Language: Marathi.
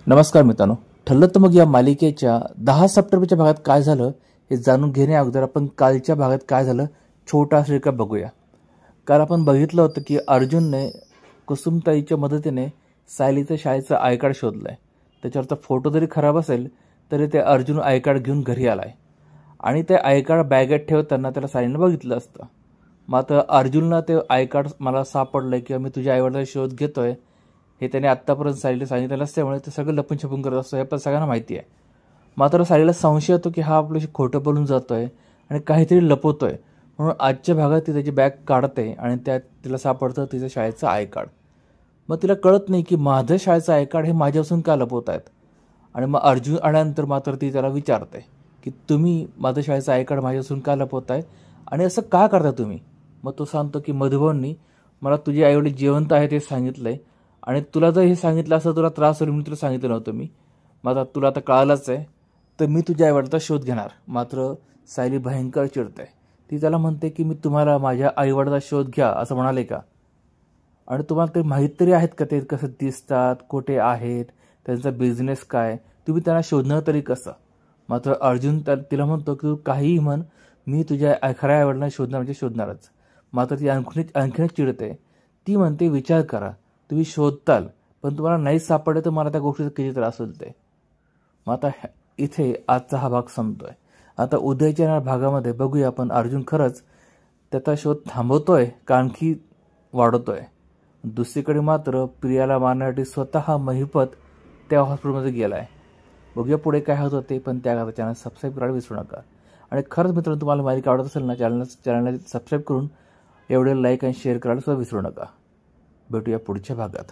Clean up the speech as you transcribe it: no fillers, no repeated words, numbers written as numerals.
नमस्कार मित्रांनो, ठरलं तर मग या मालिकेच्या 10 सप्टेंबरच्या भागात काय झालं हे जाणून घेण्या अगोदर आपण कालच्या भागात काय झालं छोटा रिकॅप बघूया. काल आपण बघितलं होतं की अर्जुनने कुसुमताईच्या मदतीने सायलीचं शाळेचं आय कार्ड शोधलंय. त्याच्यावरचा फोटो जरी खराब असेल तरी ते अर्जुन आय कार्ड घेऊन घरी आलाय आणि ते आय कार्ड बॅगेत ठेवताना त्याला सायलीनं बघितलं असतं. मात्र अर्जुनला ते आय कार्ड मला सापडलंय किंवा मी तुझ्या आईवडिलांचा शोध घेतोय हे त्याने आत्तापर्यंत सायलीला सांगितलेलं असल्यामुळे ते सगळं लपून छपून करत असतो हे पण सगळ्यांना माहिती आहे. मात्र सायलीला संशय येतो की हा आपल्याशी खोटं बोलून जातोय आणि काहीतरी लपवतोय. म्हणून आजच्या भागात ती त्याची बॅग काढते आणि त्यात तिला सापडतं तिचं शाळेचं आय कार्ड. मग तिला कळत नाही की माझं शाळेचं आय कार्ड हे माझ्यापासून का लपवत आहेत. आणि मग अर्जुन आल्यानंतर मात्र ती त्याला विचारते की तुम्ही माझं शाळेचं आय कार्ड माझ्यापासून का लपवताय आणि असं का करता तुम्ही. मग तो सांगतो की मधुभाऊंनी मला तुझे आईवडील जिवंत आहेत हे सांगितलंय आणि तुला जर हे सांगितलं असं तुला त्रास होईल म्हणून तुला सांगितलं नव्हतं मी. मात्र तुला आता कळालंच आहे तर मी तुझ्या आईवडिलांचा शोध घेणार. मात्र सायली भयंकर चिडते. ती त्याला म्हणते की मी तुम्हाला माझ्या आईवडिलांचा शोध घ्या असं म्हणाले का आणि तुम्हाला काही माहीत तरी आहेत का ते कसं दिसतात कुठे आहेत त्यांचा बिझनेस काय तुम्ही त्यांना शोधणार तरी कसं. मात्र अर्जुन तिला म्हणतो की तू काहीही म्हण मी तुझ्या खऱ्या आईवडिलांना शोधणार म्हणजे शोधणारच. मात्र ती आणखीनच चिडते. ती म्हणते विचार करा तुम्ही शोधताल पण तुम्हाला नाही सापडले तर मला त्या गोष्टीचा किती त्रास होईल ते. मग आता इथे आजचा हा भाग संपतोय. आता उद्याच्या भागामध्ये बघूया आपण अर्जुन खरंच त्याचा शोध थांबवतोय का आणखी वाढवतोय. दुसरीकडे मात्र प्रियाला मारण्यासाठी स्वतः महिपत त्या हॉस्पिटलमध्ये गेला आहे. बघूया पुढे काय होतं ते. पण त्या चॅनल सबस्क्राईब करायला विसरू नका. आणि खरंच मित्रांनो तुम्हाला माहिती आवडत असेल ना चॅनलला सबस्क्राईब करून एवढे लाईक आणि शेअर करायला सुद्धा विसरू नका. भेटूया पुढच्या भागात.